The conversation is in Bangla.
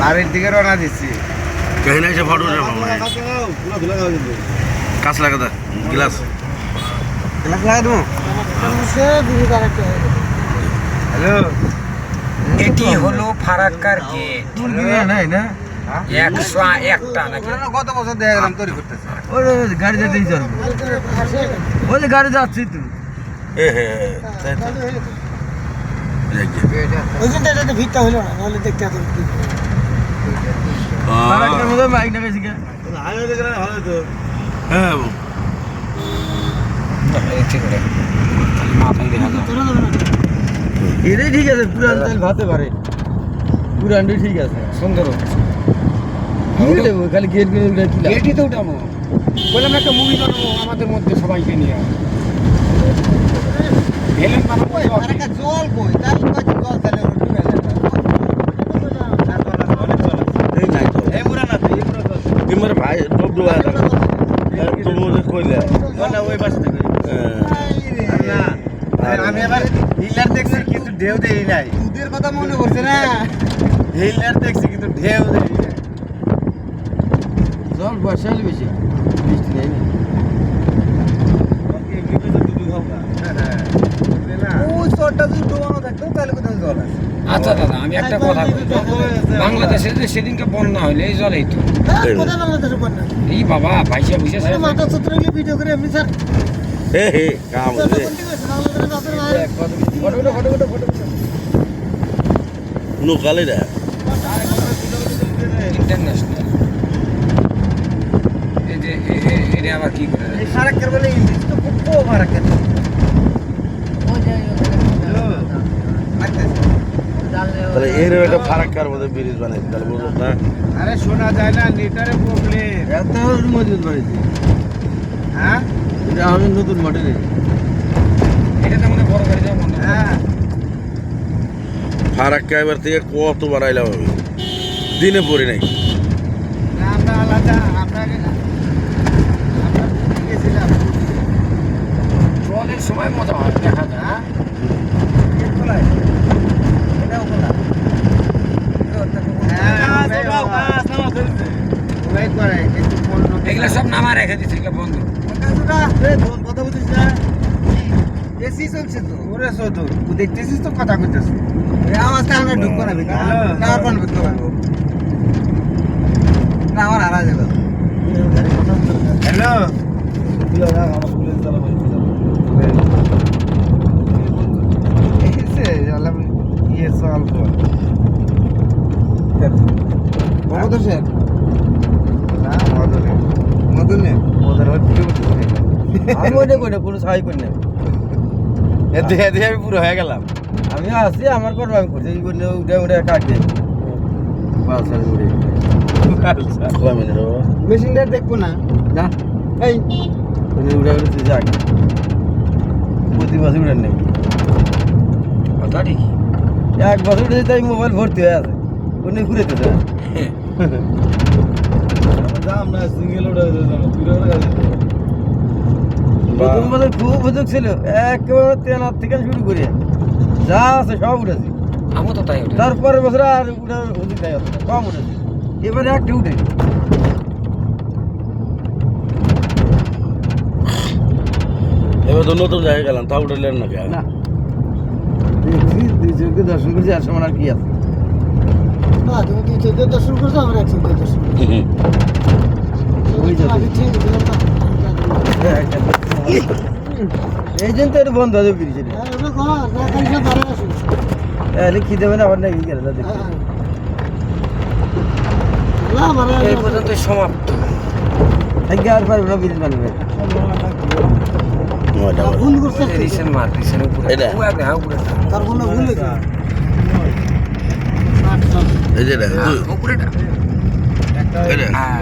বাড়ির দিকে রওনা দিচ্ছি। কাছ লাগা দা গ্লাস লাগা দেবো। হ্যালো, এটি হলো ফারাক্কার গেট। নাই না 101টা নাকি? কত বছর দেখা গেলাম তৈরি করতেছে। ওই গাড়ি যেতেই চলবে ওই যে গাড়ি যাচ্ছি তুই ভিড়টা হলো না, নাহলে দেখতে এত বাইক না গেছি হ্যাঁ মাথায় দেখা যায়। এটাই ঠিক আছে পুরান তেল ভাতে পারে পুরানটাই ঠিক আছে সুন্দর খালি গেট গেটই তো উঠাবো, বললাম একটা মুভি বানাবো আমাদের মধ্যে সবাইকে নিয়ে। ভিলেন বানাবো। জল কই তাই জল তাহলে ভাই কইলে ওই পাশে থেকে না আমি এবার হিলার দেখছি কিন্তু ঢেউ দেই নাই। দুধের কথা মনে করছে না, হিলার দেখছি কিন্তু ঢেউ দেই নাই। জল বর্ষালে বেশি বৃষ্টি নেই ওই চরটা যদি ডোবানো থাকতো তাহলে কোথায় জল আছে? আচ্ছা দাদা, আমি একটা কথা বলি, বাংলাদেশে যে সেদিনকে বন্যা হইলে এই জলেই তো কোথায় বাংলাদেশের বন্যা? এই বাবা ভাইসা বুঝে মাথা সূত্র ভিডিও করে এমনি স্যার কাম লোকালে রে ইন্টারন্যাশনাল। এই যে এটা আবার কি করে এই ফারাক্কার বলে ইংলিশ তো খুব ফারাক্কার। তাহলে এরও একটা ফারাক্কার মধ্যে ব্রিজ বানাইছে তাহলে বুঝলো না আরে শোনা যায় না, নেটারে প্রবলেম। এত মজবুত বানাইছে হ্যাঁ এটা আমাদের নতুন মডেল এটা তো মনে বড় গাড়ি যাওয়া বন্ধ। হ্যাঁ ফারাক্কা এবার থেকে কত বাড়াইলাম আমি দিনে পড়ি নাই না, আমরা আলাদা আপনাকে গেছিলাম জলের সময় মজা হয়, দেখা যায়। হ্যাঁ এটাও খোলা। এগুলো সব নামা রেখে দিচ্ছে, এগুলো বন্ধ। কথা বলছিস না, এসি চলছে তো ওরে শোধ দেখতেছিস তো কথা কইতেছিস। আওয়াজটা আমরা ঢুকবো না ভিতরে, কার কোন ঢুকতে পারবো না? আমার হারা যাবে। হ্যালো ইয়ে সল মধু স্যার না মধুনে মধুনে মধুনে আমি ওইটা করি কোনো সাহায্য করি না দেহে দেহে আমি পুরো হয়ে গেলাম। আমি আসছি আমার করবো আমি করছি এই করলে উঠে উঠে কাটবে বালসার উঠে মেশিনটা দেখবো না না এই উঠে উঠে যাক প্রতি বছর উঠে নেই কথা ঠিকই। 1 বছর উঠে তাই মোবাইল ভর্তি হয়ে আছে উনি ঘুরে তো আমরা সিঙ্গেল উঠে প্রথম বছর খুব সুযোগ ছিল একেবারে তেনার থেকে শুরু করে যা আছে সব উঠেছি আমও তো তাই ওঠে। তারপরের বছর আর উঠার সুযোগ নাই অতটা কম উঠেছি এবারে একটা উঠে এবার তো নতুন জায়গায় গেলাম তা উঠলেন না কেন না দেখছি 2 চোখে দর্শন করছি আর সমান আর কি আছে না, তুমি 2 চোখে দর্শন করছো, আমরা 1 চোখে দর্শন এই জন্য তো বন্ধ হয়ে গেছে লিখি দেবেন আবার নাকি গেলে এই পর্যন্ত সমাপ্ত। আর পারবে না ব্রিজ বানাবে ভুল করছে রিসেন্ট মার রিসেন্ট উপরে এটা? উপরে তার কোনো ভুল হয়েছে এই যে উপরেটা। এটা হ্যাঁ